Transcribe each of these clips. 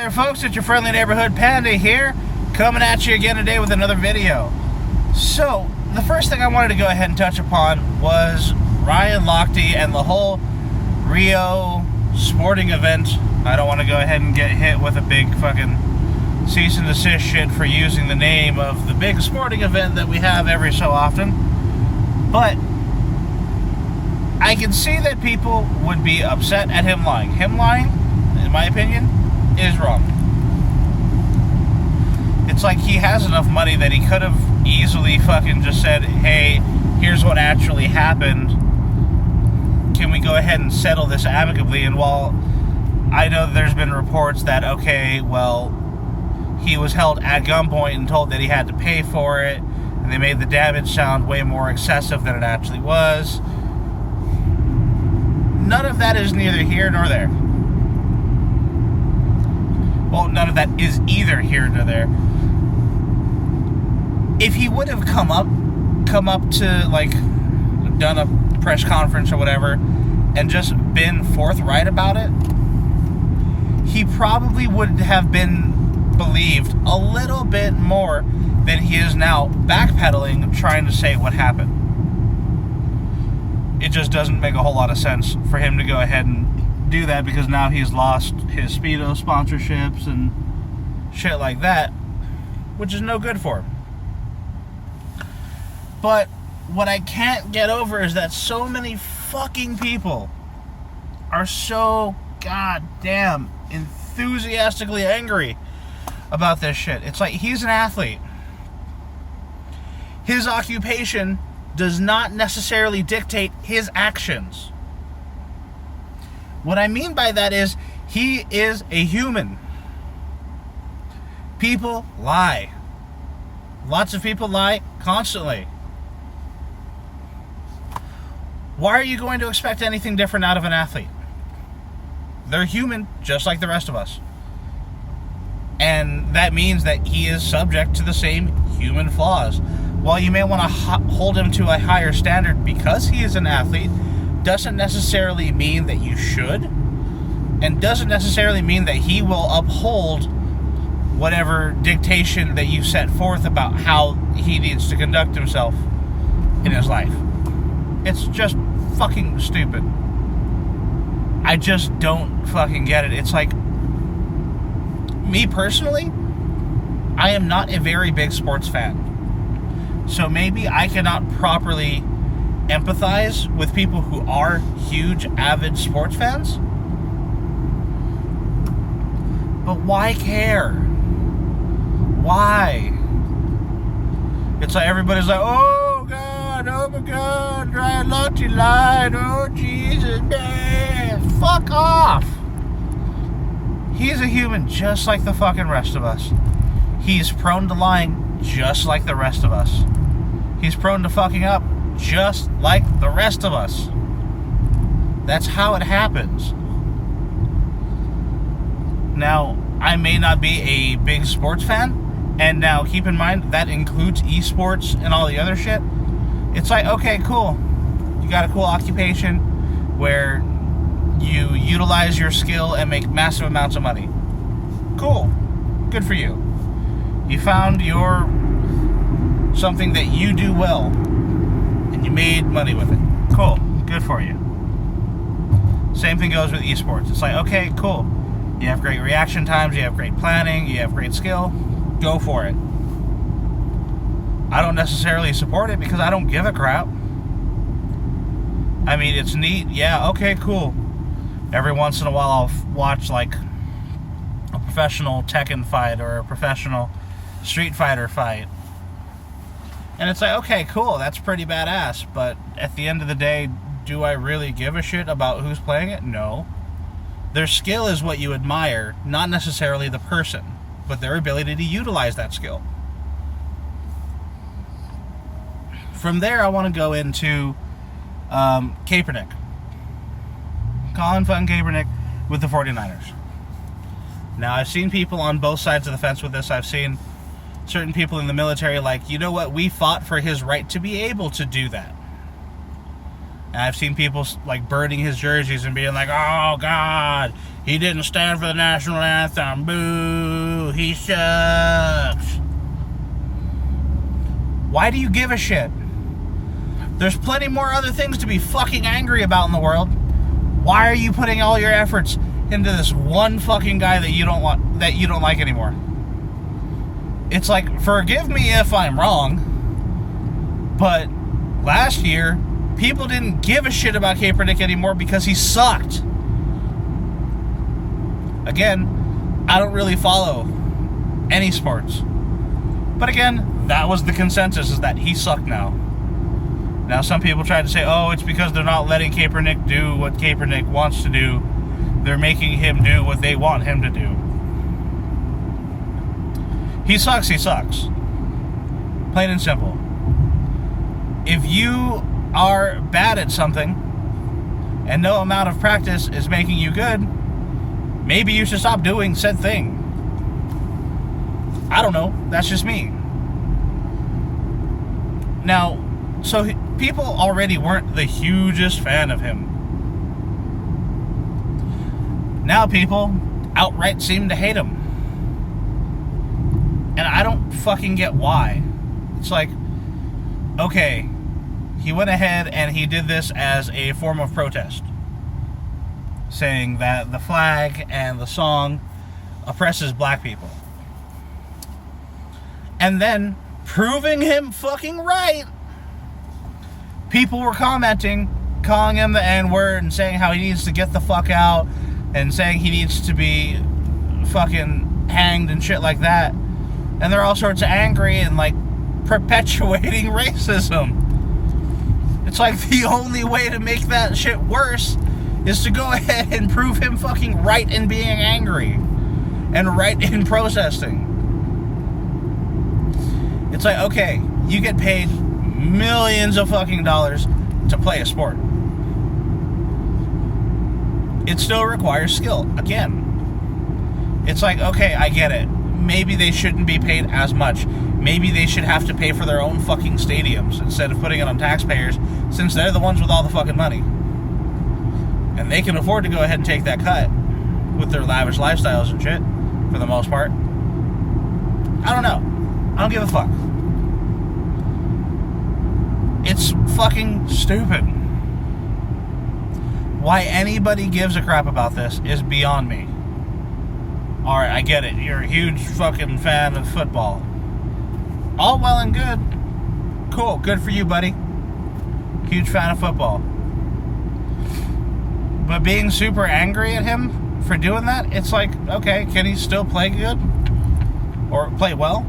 there folks, it's your friendly neighborhood panda here, coming at you again today with another video. So, the first thing I wanted to go ahead and touch upon was Ryan Lochte and the whole Rio sporting event. I don't want to go ahead and get hit with a big fucking cease and desist shit for using the name of the big sporting event that we have every so often. But I can see that people would be upset at him lying. Him lying, in my opinion, is wrong. It's like he has enough money that he could have easily fucking just said, hey, here's what actually happened. Can we go ahead and settle this amicably? And while I know there's been reports that, okay, well, he was held at gunpoint and told that he had to pay for it, and they made the damage sound way more excessive than it actually was. None of that is neither here nor there. Well, none of that is either here nor there. If he would have come up to, like, done a press conference or whatever, and just been forthright about it, he probably would have been believed a little bit more than he is now backpedaling, trying to say what happened. It just doesn't make a whole lot of sense for him to go ahead and do that, because now he's lost his Speedo sponsorships and shit like that, which is no good for him. But what I can't get over is that so many fucking people are so goddamn enthusiastically angry about this shit. It's like, he's an athlete. His occupation does not necessarily dictate his actions. What I mean by that is, he is a human. People lie. Lots of people lie constantly. Why are you going to expect anything different out of an athlete? They're human, just like the rest of us. And that means that he is subject to the same human flaws. While you may want to hold him to a higher standard because he is an athlete, doesn't necessarily mean that you should, and doesn't necessarily mean that he will uphold whatever dictation that you set forth about how he needs to conduct himself in his life. It's just fucking stupid. I just don't fucking get it. It's like, me personally, I am not a very big sports fan. So maybe I cannot properly empathize with people who are huge, avid sports fans. But why care? Why? It's like everybody's like, oh my God, Ryan Lochte lied, oh Jesus, man, fuck off. He's a human just like the fucking rest of us. He's prone to lying just like the rest of us. He's prone to fucking up just like the rest of us. That's how it happens. Now, I may not be a big sports fan, and now keep in mind that includes esports and all the other shit. It's like, okay, cool. You got a cool occupation where you utilize your skill and make massive amounts of money. Cool. Good for you. You found your something that you do well, and you made money with it. Cool. Good for you. Same thing goes with esports. It's like, okay, cool. You have great reaction times, you have great planning, you have great skill. Go for it. I don't necessarily support it because I don't give a crap. I mean, it's neat. Yeah, okay, cool. Every once in a while I'll watch like a professional Tekken fight or a professional Street Fighter fight. And it's like, okay, cool, that's pretty badass. But at the end of the day, do I really give a shit about who's playing it? No. Their skill is what you admire, not necessarily the person, but their ability to utilize that skill. From there, I want to go into Kaepernick. Colin fucking Kaepernick with the 49ers. Now, I've seen people on both sides of the fence with this. I've seen certain people in the military like, you know what, we fought for his right to be able to do that. And I've seen people like burning his jerseys and being like, oh God, he didn't stand for the national anthem. Boo, he sucks. Why do you give a shit? There's plenty more other things to be fucking angry about in the world. Why are you putting all your efforts into this one fucking guy that you don't like anymore? It's like, forgive me if I'm wrong, but last year people didn't give a shit about Kaepernick anymore because he sucked. Again, I don't really follow any sports, but again, that was the consensus, is that he sucked now. Now some people try to say, oh, it's because they're not letting Kaepernick do what Kaepernick wants to do. They're making him do what they want him to do. He sucks, he sucks. Plain and simple. If you are bad at something and no amount of practice is making you good, maybe you should stop doing said thing. I don't know. That's just me. Now, so people already weren't the hugest fan of him. Now people outright seem to hate him. And I don't fucking get why. It's like, okay, he went ahead and he did this as a form of protest, saying that the flag and the song oppresses black people. And then, proving him fucking right, people were commenting, calling him the N-word and saying how he needs to get the fuck out and saying he needs to be fucking hanged and shit like that. And they're all sorts of angry and like perpetuating racism. It's like the only way to make that shit worse is to go ahead and prove him fucking right in being angry and right in protesting. It's like, okay, you get paid millions of fucking dollars to play a sport. It still requires skill. Again, it's like, okay, I get it. Maybe they shouldn't be paid as much. Maybe they should have to pay for their own fucking stadiums instead of putting it on taxpayers, since they're the ones with all the fucking money. And they can afford to go ahead and take that cut with their lavish lifestyles and shit, for the most part. I don't know. I don't give a fuck. It's fucking stupid. Why anybody gives a crap about this is beyond me. Alright, I get it. You're a huge fucking fan of football. All well and good. Cool, good for you, buddy. Huge fan of football. But being super angry at him for doing that, it's like, okay, can he still play good? Or play well?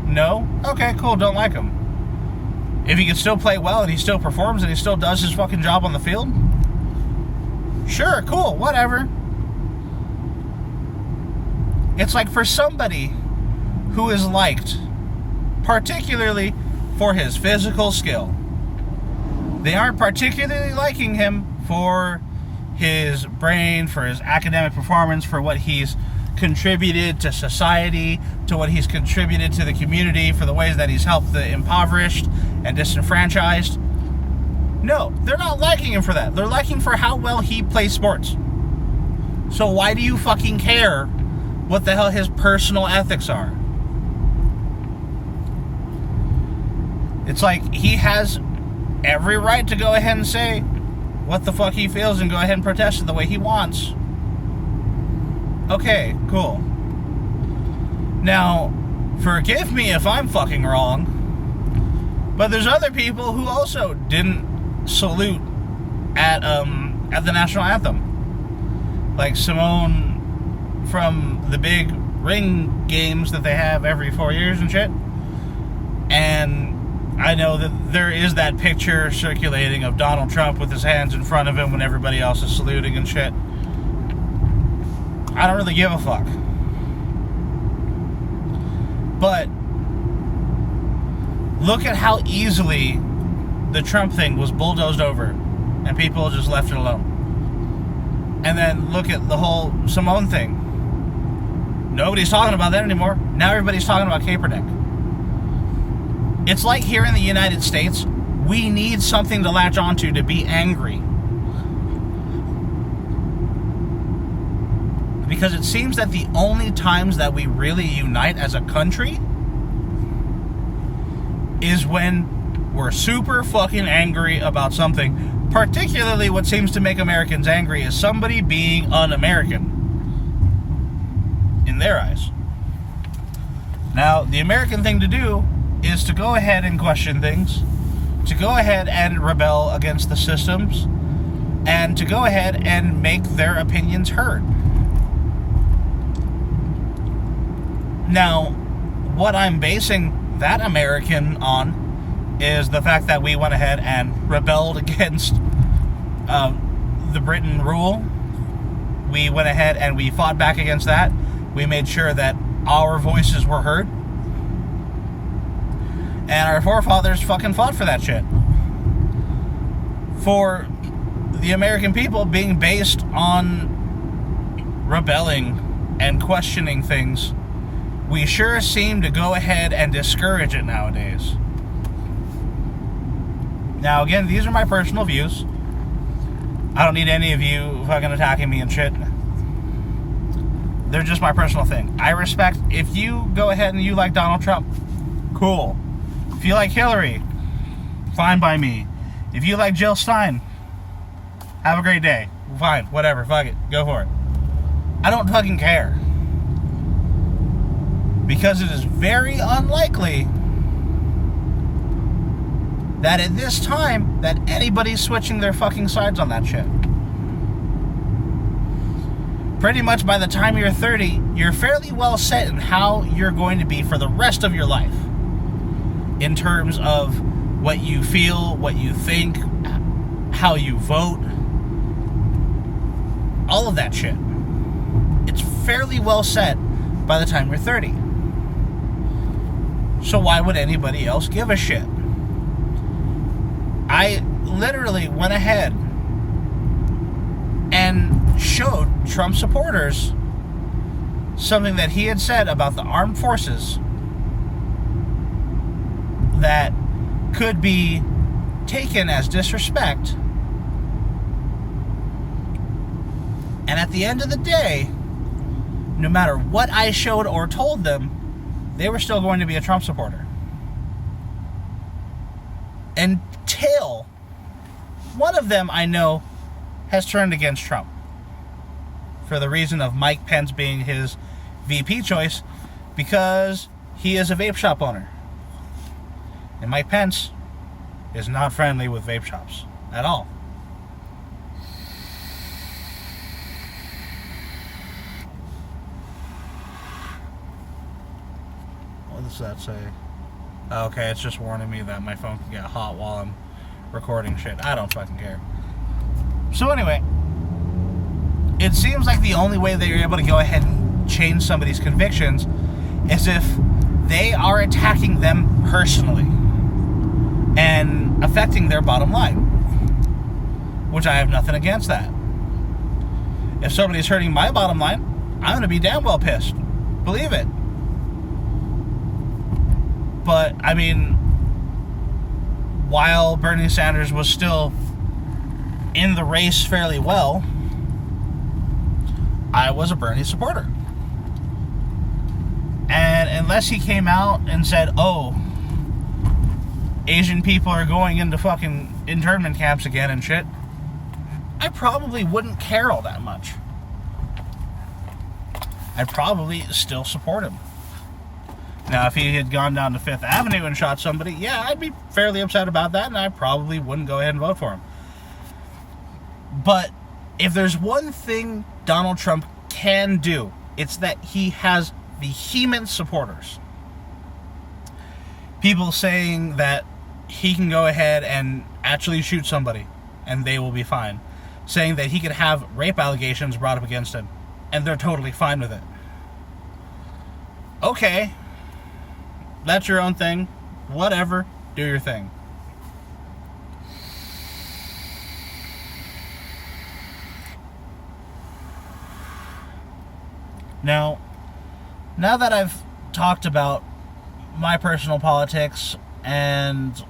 No? Okay, cool, don't like him. If he can still play well and he still performs and he still does his fucking job on the field, sure, cool, whatever. It's like, for somebody who is liked, particularly for his physical skill, they aren't particularly liking him for his brain, for his academic performance, for what he's contributed to society, to what he's contributed to the community, for the ways that he's helped the impoverished and disenfranchised. No, they're not liking him for that. They're liking for how well he plays sports. So why do you fucking care what the hell his personal ethics are? It's like, he has every right to go ahead and say what the fuck he feels and go ahead and protest it the way he wants. Okay, cool. Now, forgive me if I'm fucking wrong, but there's other people who also didn't salute at the national anthem. Like Simone from the big ring games that they have every 4 years and shit. And I know that there is that picture circulating of Donald Trump with his hands in front of him when everybody else is saluting and shit. I don't really give a fuck. But look at how easily the Trump thing was bulldozed over and people just left it alone. And then look at the whole Simone thing. Nobody's talking about that anymore. Now everybody's talking about Kaepernick. It's like here in the United States, we need something to latch onto to be angry. Because it seems that the only times that we really unite as a country is when we're super fucking angry about something. Particularly what seems to make Americans angry is somebody being un-American in their eyes. Now, the American thing to do is to go ahead and question things, to go ahead and rebel against the systems, and to go ahead and make their opinions heard. Now, what I'm basing that American on is the fact that we went ahead and rebelled against the Britain rule. We went ahead and we fought back against that. We made sure that our voices were heard. And our forefathers fucking fought for that shit. For the American people being based on rebelling and questioning things, we sure seem to go ahead and discourage it nowadays. Now, again, these are my personal views. I don't need any of you fucking attacking me and shit. They're just my personal thing. I respect, if you go ahead and you like Donald Trump, cool. If you like Hillary, fine by me. If you like Jill Stein, have a great day. Fine, whatever, fuck it, go for it. I don't fucking care. Because it is very unlikely that at this time that anybody's switching their fucking sides on that shit. Pretty much by the time you're 30, you're fairly well set in how you're going to be for the rest of your life. In terms of what you feel, what you think, how you vote, all of that shit. It's fairly well set by the time you're 30. So why would anybody else give a shit? I literally went ahead and showed Trump supporters something that he had said about the armed forces that could be taken as disrespect. And at the end of the day, no matter what I showed or told them, they were still going to be a Trump supporter. Until one of them I know has turned against Trump. For the reason of Mike Pence being his VP choice, because he is a vape shop owner. And Mike Pence is not friendly with vape shops at all. What does that say? Okay, it's just warning me that my phone can get hot while I'm recording shit. I don't fucking care. So anyway, it seems like the only way that you're able to go ahead and change somebody's convictions is if they are attacking them personally and affecting their bottom line, which I have nothing against that. If somebody's hurting my bottom line, I'm going to be damn well pissed. Believe it. But, I mean, while Bernie Sanders was still in the race fairly well, I was a Bernie supporter. And unless he came out and said, oh, Asian people are going into fucking internment camps again and shit, I probably wouldn't care all that much. I'd probably still support him. Now, if he had gone down to Fifth Avenue and shot somebody, yeah, I'd be fairly upset about that, and I probably wouldn't go ahead and vote for him. But if there's one thing Donald Trump can do, it's that he has vehement supporters. People saying that he can go ahead and actually shoot somebody, and they will be fine. Saying that he could have rape allegations brought up against him, and they're totally fine with it. Okay. That's your own thing. Whatever. Do your thing. Now that I've talked about my personal politics and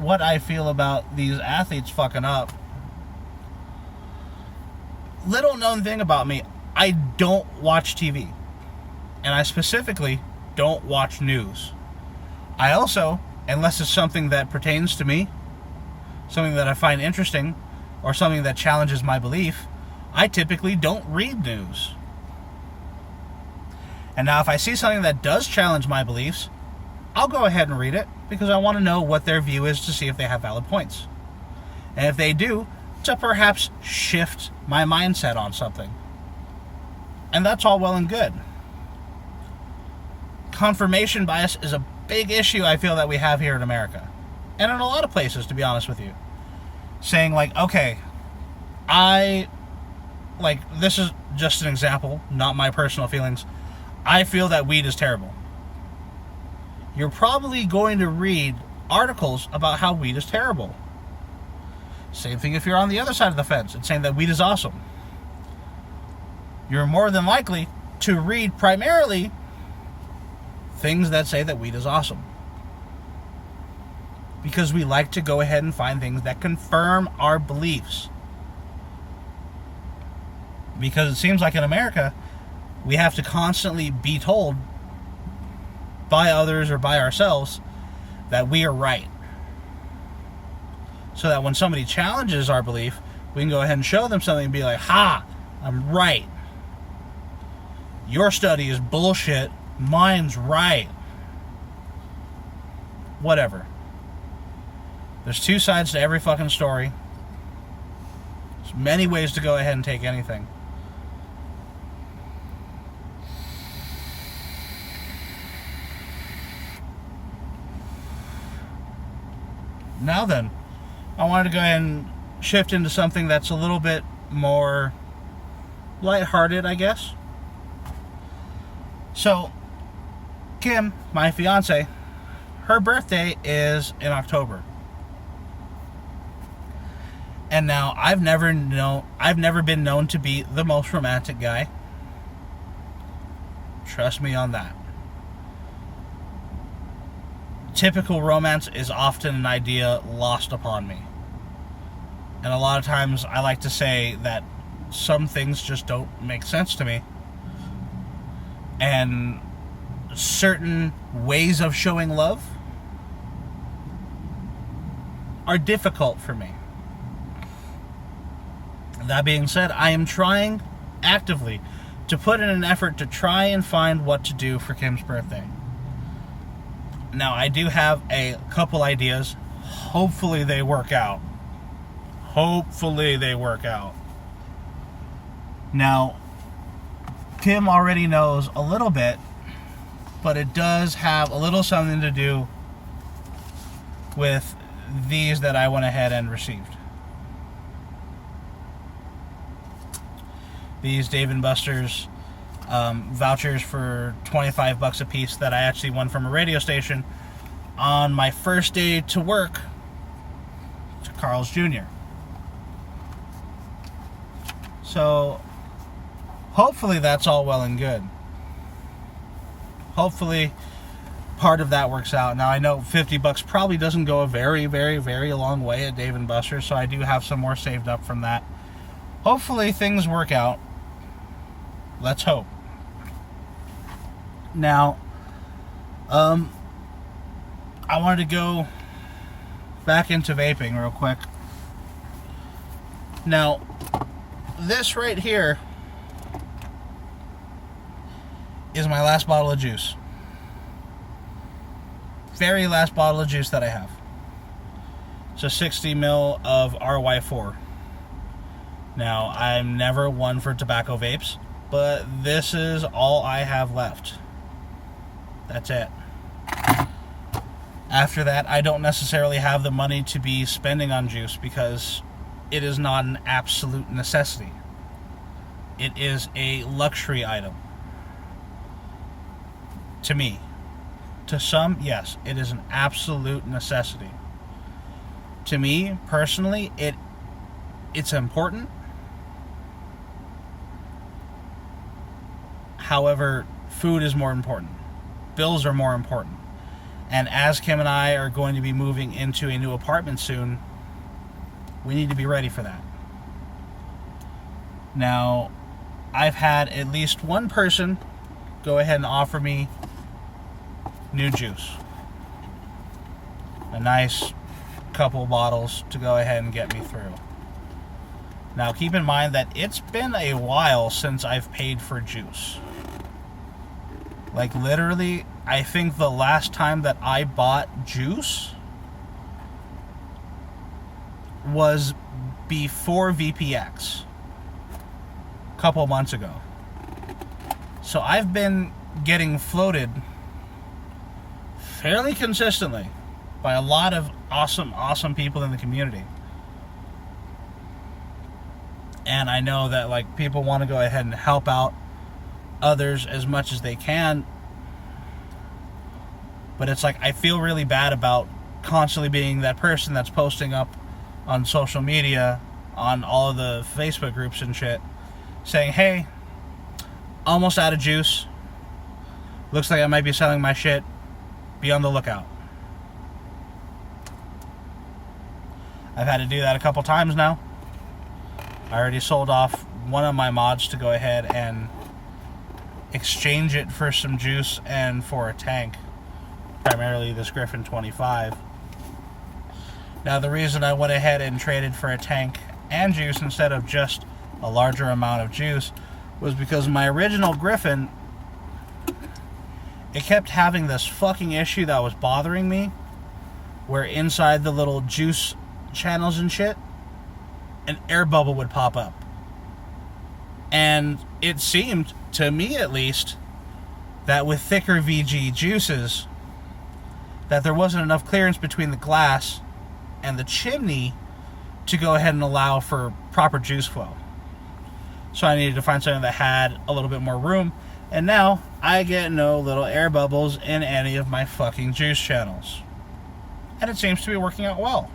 what I feel about these athletes fucking up. Little known thing about me, I don't watch TV. And I specifically don't watch news. I also, unless it's something that pertains to me, something that I find interesting, or something that challenges my belief, I typically don't read news. And now if I see something that does challenge my beliefs, I'll go ahead and read it, because I want to know what their view is to see if they have valid points. And if they do, to perhaps shift my mindset on something. And that's all well and good. Confirmation bias is a big issue I feel that we have here in America. And in a lot of places, to be honest with you. Saying like, okay, this is just an example, not my personal feelings. I feel that weed is terrible. You're probably going to read articles about how weed is terrible. Same thing if you're on the other side of the fence and saying that weed is awesome. You're more than likely to read primarily things that say that weed is awesome. Because we like to go ahead and find things that confirm our beliefs. Because it seems like in America, we have to constantly be told by others or by ourselves that we are right. So that when somebody challenges our belief, we can go ahead and show them something and be like, ha, I'm right. Your study is bullshit. Mine's right. Whatever. There's two sides to every fucking story. There's many ways to go ahead and take anything. Now then, I wanted to go ahead and shift into something that's a little bit more lighthearted, I guess. So, Kim, my fiance, her birthday is in October. And now I've never been known to be the most romantic guy. Trust me on that. Typical romance is often an idea lost upon me. And a lot of times I like to say that some things just don't make sense to me. And certain ways of showing love are difficult for me. That being said, I am trying actively to put in an effort to try and find what to do for Kim's birthday. Now, I do have a couple ideas. Hopefully they work out. Now, Kim already knows a little bit, but it does have a little something to do with these that I went ahead and received. These Dave & Buster's vouchers for $25 a piece that I actually won from a radio station on my first day to work to Carl's Jr. So hopefully that's all well and good. Hopefully part of that works out. Now I know $50 probably doesn't go a very, very, very long way at Dave & Buster's, so I do have some more saved up from that. Hopefully things work out. Let's hope. Now, I wanted to go back into vaping real quick. Now, this right here is my last bottle of juice. Very last bottle of juice that I have. It's a 60 ml of RY4. Now, I'm never one for tobacco vapes, but this is all I have left. That's it. After that, I don't necessarily have the money to be spending on juice because it is not an absolute necessity. It is a luxury item. To me. To some, yes, it is an absolute necessity. To me, personally, it's important. However, food is more important. Bills are more important. And as Kim and I are going to be moving into a new apartment soon, we need to be ready for that. Now, I've had at least one person go ahead and offer me new juice. A nice couple bottles to go ahead and get me through. Now, keep in mind that it's been a while since I've paid for juice. Like, literally, I think the last time that I bought juice was before VPX. A couple months ago. So I've been getting floated fairly consistently by a lot of awesome people in the community. And I know that, like, people want to go ahead and help out others as much as they can. But it's like, I feel really bad about constantly being that person that's posting up on social media, on all of the Facebook groups and shit, saying, hey, almost out of juice. Looks like I might be selling my shit. Be on the lookout. I've had to do that a couple times now. I already sold off one of my mods to go ahead and exchange it for some juice and for a tank. Primarily this Griffin 25. Now, the reason I went ahead and traded for a tank and juice instead of just a larger amount of juice was because my original Griffin, it kept having this fucking issue that was bothering me, where inside the little juice channels and shit, an air bubble would pop up. And it seemed, to me at least, that with thicker VG juices, that there wasn't enough clearance between the glass and the chimney to go ahead and allow for proper juice flow. So I needed to find something that had a little bit more room, and now I get no little air bubbles in any of my fucking juice channels. And it seems to be working out well.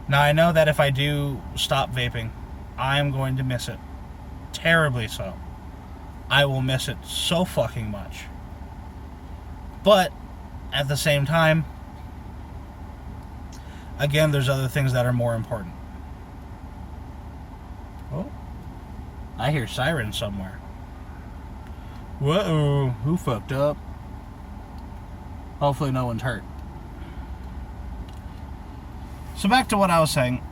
Now, I know that if I do stop vaping, I'm going to miss it. Terribly so. I will miss it so fucking much. But, at the same time, again, there's other things that are more important. Oh, I hear sirens somewhere. Whoa, who fucked up? Hopefully no one's hurt. So back to what I was saying.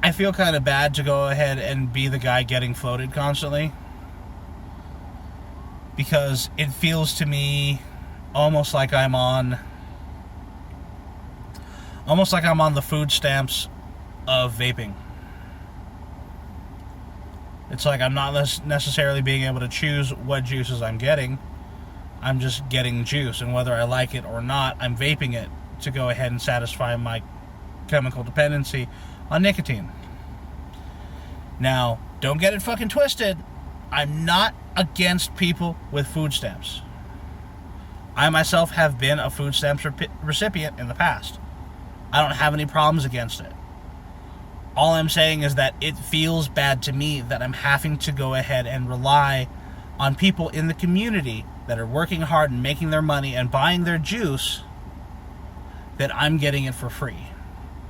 I feel kind of bad to go ahead and be the guy getting floated constantly, because it feels to me almost like I'm on the food stamps of vaping. It's like I'm not necessarily being able to choose what juices I'm getting. I'm just getting juice, and whether I like it or not, I'm vaping it to go ahead and satisfy my chemical dependency on nicotine. Now, don't get it fucking twisted. I'm not against people with food stamps. I myself have been a food stamps recipient in the past. I don't have any problems against it. All I'm saying is that it feels bad to me that I'm having to go ahead and rely on people in the community that are working hard and making their money and buying their juice, that I'm getting it for free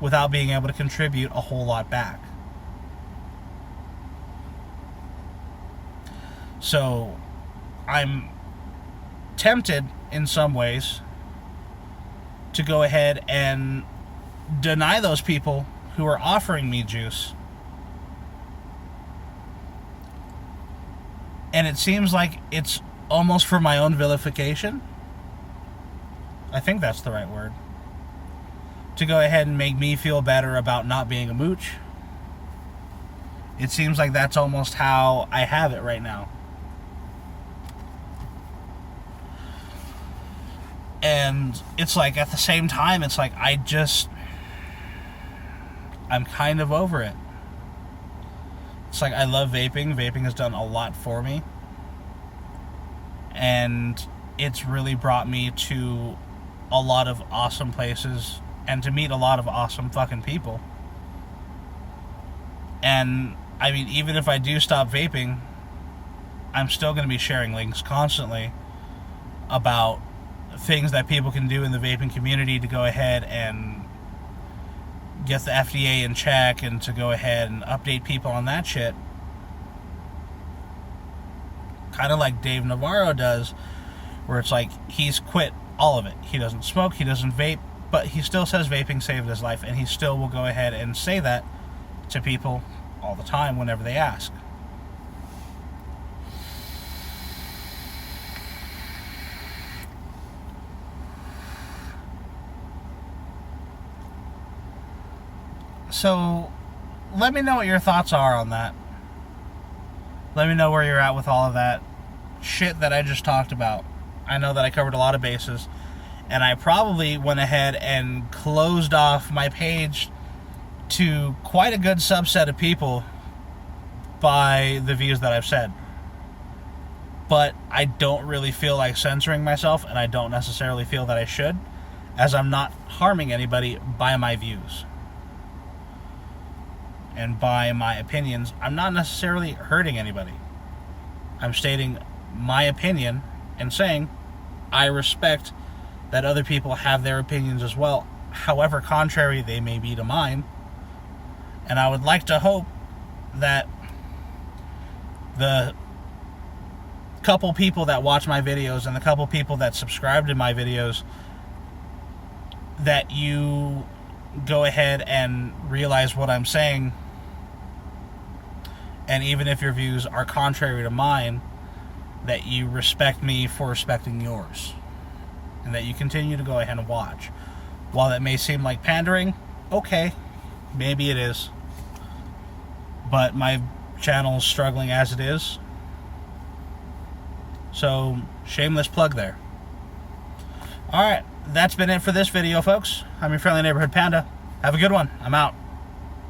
without being able to contribute a whole lot back. So I'm tempted in some ways to go ahead and deny those people who are offering me juice. And it seems like it's almost for my own vilification. I think that's the right word. To go ahead and make me feel better about not being a mooch. It seems like that's almost how I have it right now. And it's like, at the same time, it's like I'm kind of over it. It's like, I love vaping. Vaping has done a lot for me. And it's really brought me to a lot of awesome places and to meet a lot of awesome fucking people. And I mean, even if I do stop vaping, I'm still going to be sharing links constantly about things that people can do in the vaping community to go ahead and get the FDA in check, and to go ahead and update people on that shit. Kind of like Dave Navarro does, where it's like he's quit all of it. He doesn't smoke, he doesn't vape, but he still says vaping saved his life, and he still will go ahead and say that to people all the time whenever they ask. So, let me know what your thoughts are on that. Let me know where you're at with all of that shit that I just talked about. I know that I covered a lot of bases, and I probably went ahead and closed off my page to quite a good subset of people by the views that I've said. But I don't really feel like censoring myself, and I don't necessarily feel that I should, as I'm not harming anybody by my views. And by my opinions, I'm not necessarily hurting anybody. I'm stating my opinion and saying I respect that other people have their opinions as well, however contrary they may be to mine. And I would like to hope that the couple people that watch my videos and the couple people that subscribe to my videos, that you go ahead and realize what I'm saying. And even if your views are contrary to mine, that you respect me for respecting yours. And that you continue to go ahead and watch. While that may seem like pandering, okay, maybe it is. But my channel is struggling as it is. So, shameless plug there. Alright, that's been it for this video, folks. I'm your friendly neighborhood panda. Have a good one. I'm out.